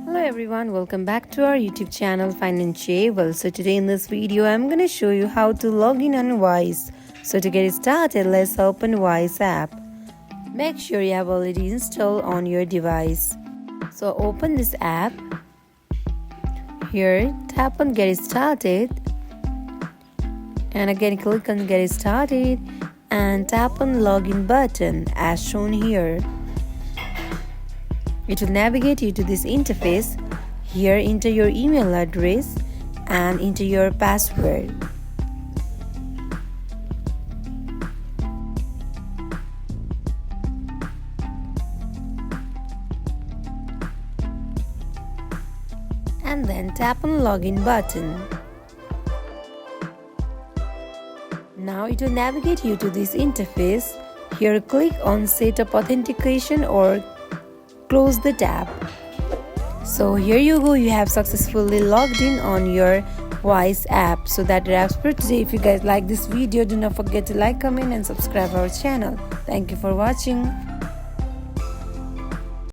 Hello everyone, welcome back to our YouTube channel Financiable. So today in this video I'm going to show you how to log in on Wise. So to get started, let's open Wise app. Make sure you have already installed on your device. So open this app. Here tap on Get Started and again click on Get Started and tap on Login button as shown here. It will navigate you to this interface. Here enter your email address and enter your password. And then tap on Login button. Now it will navigate you to this interface. Here click on Set up authentication or close the tab. So here you go, you have successfully logged in on your Wise app. So that wraps for today. If you guys like this video, do not forget to like, comment and subscribe our channel. Thank you for watching.